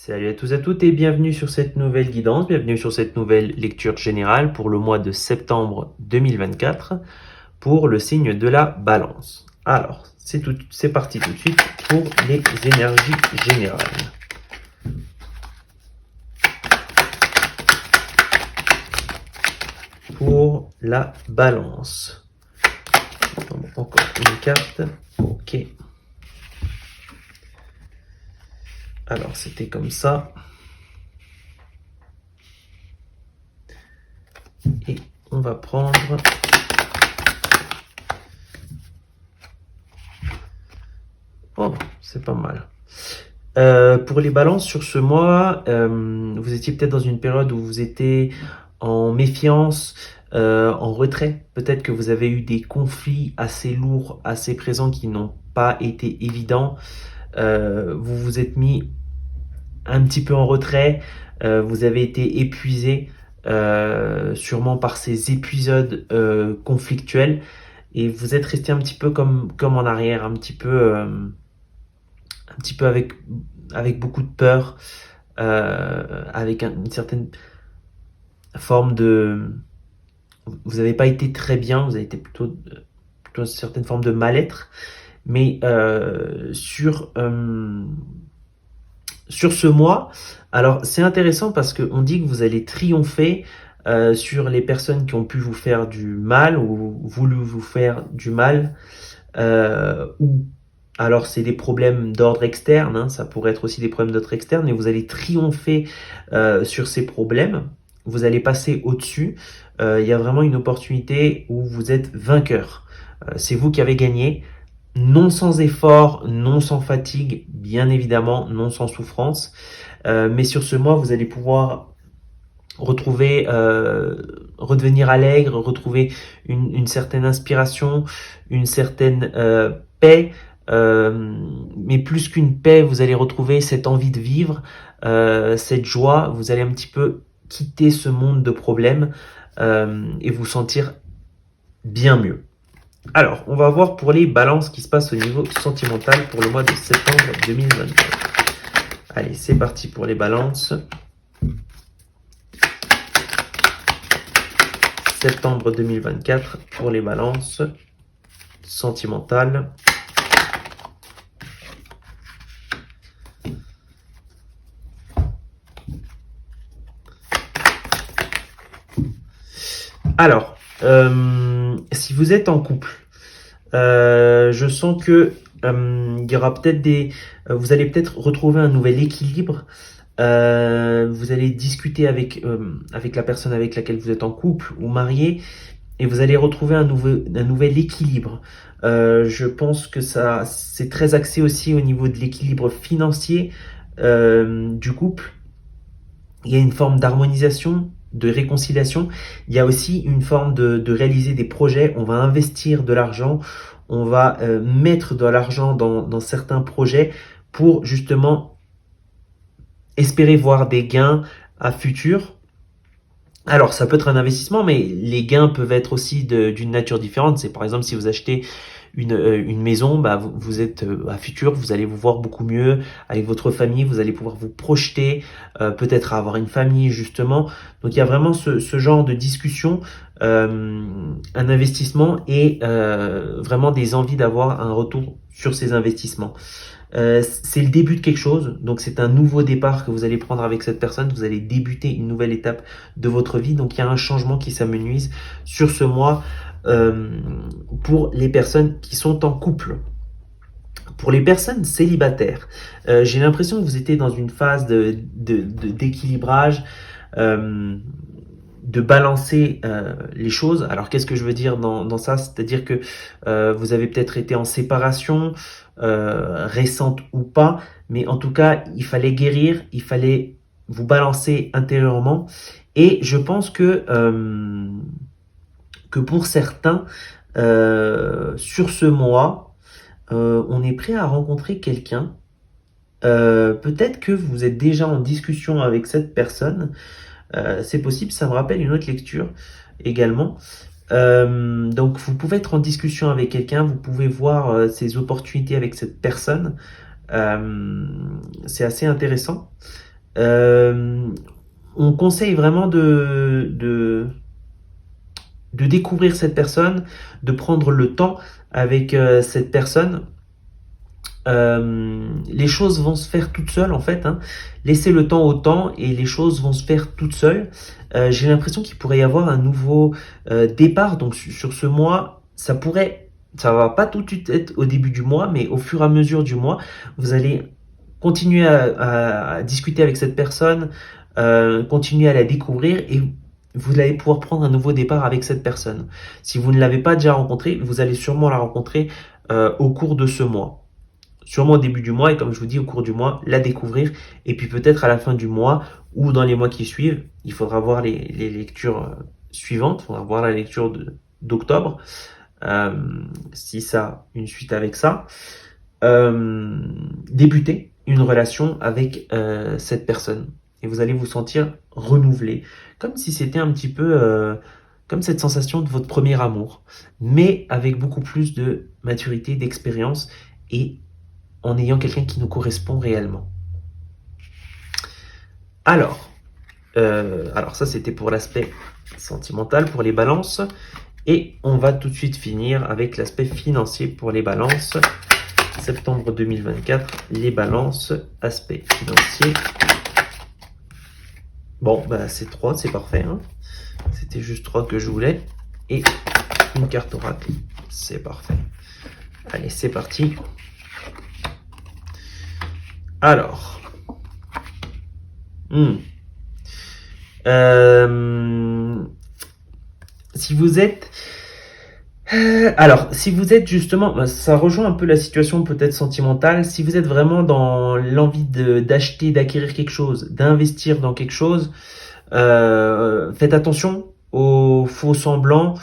Salut à tous et à toutes et bienvenue sur cette nouvelle guidance, bienvenue sur cette nouvelle lecture générale pour le mois de septembre 2024 pour le signe de la balance. Alors, c'est parti tout de suite pour les énergies générales. Pour la balance. Encore une carte. Ok. Alors, c'était comme ça. Et on va prendre oh, c'est pas mal. Pour les balances sur ce mois, vous étiez peut-être dans une période où vous étiez en méfiance, en retrait. Peut-être que vous avez eu des conflits assez lourds, assez présents qui n'ont pas été évidents. Vous vous êtes mis un petit peu en retrait. Vous avez été épuisé, sûrement par ces épisodes conflictuels. Et vous êtes resté un petit peu comme en arrière, un petit peu avec beaucoup de peur, avec une certaine forme de... Vous n'avez pas été très bien, vous avez été plutôt une certaine forme de mal-être, mais sur ce mois, alors c'est intéressant parce qu'on dit que vous allez triompher sur les personnes qui ont pu vous faire du mal ou voulu vous faire du mal, ou alors c'est des problèmes d'ordre externe, hein, ça pourrait être aussi des problèmes d'ordre externe, et vous allez triompher sur ces problèmes, vous allez passer au-dessus, il y a vraiment une opportunité où vous êtes vainqueur. C'est vous qui avez gagné, non sans effort, non sans fatigue, bien évidemment, non sans souffrance, mais sur ce mois, vous allez pouvoir retrouver, redevenir allègre, retrouver une certaine inspiration, une certaine paix, mais plus qu'une paix, vous allez retrouver cette envie de vivre, cette joie, vous allez un petit peu quitter ce monde de problèmes et vous sentir bien mieux. Alors, on va voir pour les balances qui se passent au niveau sentimental pour le mois de septembre 2024. Allez, c'est parti pour les balances. Septembre 2024 pour les balances sentimentales. Alors, si vous êtes en couple, je sens que il y aura peut-être vous allez peut-être retrouver un nouvel équilibre. Vous allez discuter avec la personne avec laquelle vous êtes en couple ou marié, et vous allez retrouver un nouvel équilibre. Je pense que c'est très axé aussi au niveau de l'équilibre financier du couple. Il y a une forme d'harmonisation, de réconciliation. Il y a aussi une forme de réaliser des projets. On va investir de l'argent, on va mettre de l'argent dans certains projets pour justement espérer voir des gains à futur. Alors, ça peut être un investissement, mais les gains peuvent être aussi d'une nature différente. C'est par exemple si vous achetez une maison, bah, vous êtes à futur, vous allez vous voir beaucoup mieux avec votre famille, vous allez pouvoir vous projeter, peut-être à avoir une famille justement. Donc il y a vraiment ce genre de discussion, un investissement et vraiment des envies d'avoir un retour sur ces investissements. C'est le début de quelque chose, donc c'est un nouveau départ que vous allez prendre avec cette personne, vous allez débuter une nouvelle étape de votre vie, donc il y a un changement qui s'amenuise sur ce mois pour les personnes qui sont en couple. Pour les personnes célibataires, j'ai l'impression que vous étiez dans une phase d'équilibrage, de balancer les choses. Alors qu'est-ce que je veux dire dans ça? C'est-à-dire que vous avez peut-être été en séparation, récente ou pas, mais en tout cas, il fallait guérir, il fallait vous balancer intérieurement. Et je pense que pour certains, sur ce mois, on est prêt à rencontrer quelqu'un. Peut-être que vous êtes déjà en discussion avec cette personne. C'est possible, ça me rappelle une autre lecture également. Donc vous pouvez être en discussion avec quelqu'un, vous pouvez voir ces opportunités avec cette personne. C'est assez intéressant. Euh, on conseille vraiment de découvrir cette personne, de prendre le temps avec cette personne. Les choses vont se faire toutes seules en fait, hein. Laissez le temps au temps et les choses vont se faire toutes seules. J'ai l'impression qu'il pourrait y avoir un nouveau départ donc sur ce mois. Ça va pas tout de suite être au début du mois, mais au fur et à mesure du mois, vous allez continuer à discuter avec cette personne, continuer à la découvrir et vous allez pouvoir prendre un nouveau départ avec cette personne. Si vous ne l'avez pas déjà rencontrée, vous allez sûrement la rencontrer au cours de ce mois. Sûrement au début du mois et comme je vous dis au cours du mois, la découvrir et puis peut-être à la fin du mois ou dans les mois qui suivent, il faudra voir les lectures suivantes, il faudra voir la lecture d'octobre, euh, si ça a une suite avec ça. Débuter une relation avec cette personne et vous allez vous sentir renouvelé, comme si c'était un petit peu comme cette sensation de votre premier amour, mais avec beaucoup plus de maturité, d'expérience et en ayant quelqu'un qui nous correspond réellement. Alors ça c'était pour l'aspect sentimental, pour les balances. Et on va tout de suite finir avec l'aspect financier pour les balances. Septembre 2024, les balances, aspect financier. Bon, bah c'est 3, c'est parfait, hein. C'était juste 3 que je voulais. Et une carte oracle, c'est parfait. Allez, c'est parti. Alors. Si vous êtes... si vous êtes justement, ça rejoint un peu la situation peut-être sentimentale, si vous êtes vraiment dans l'envie d'acheter, d'acquérir quelque chose, d'investir dans quelque chose, faites attention aux faux semblants,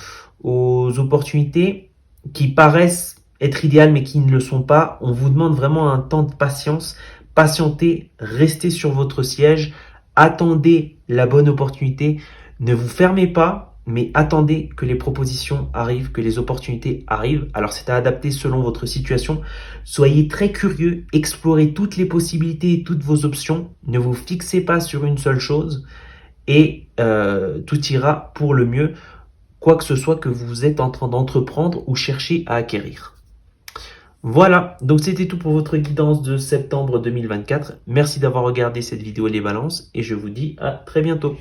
aux opportunités qui paraissent être idéales mais qui ne le sont pas. On vous demande vraiment un temps de patience. Patientez, restez sur votre siège, attendez la bonne opportunité. Ne vous fermez pas, mais attendez que les propositions arrivent, que les opportunités arrivent. Alors c'est à adapter selon votre situation. Soyez très curieux, explorez toutes les possibilités, toutes vos options. Ne vous fixez pas sur une seule chose et tout ira pour le mieux, quoi que ce soit que vous êtes en train d'entreprendre ou chercher à acquérir. Voilà, donc c'était tout pour votre guidance de septembre 2024. Merci d'avoir regardé cette vidéo Les Balances et je vous dis à très bientôt.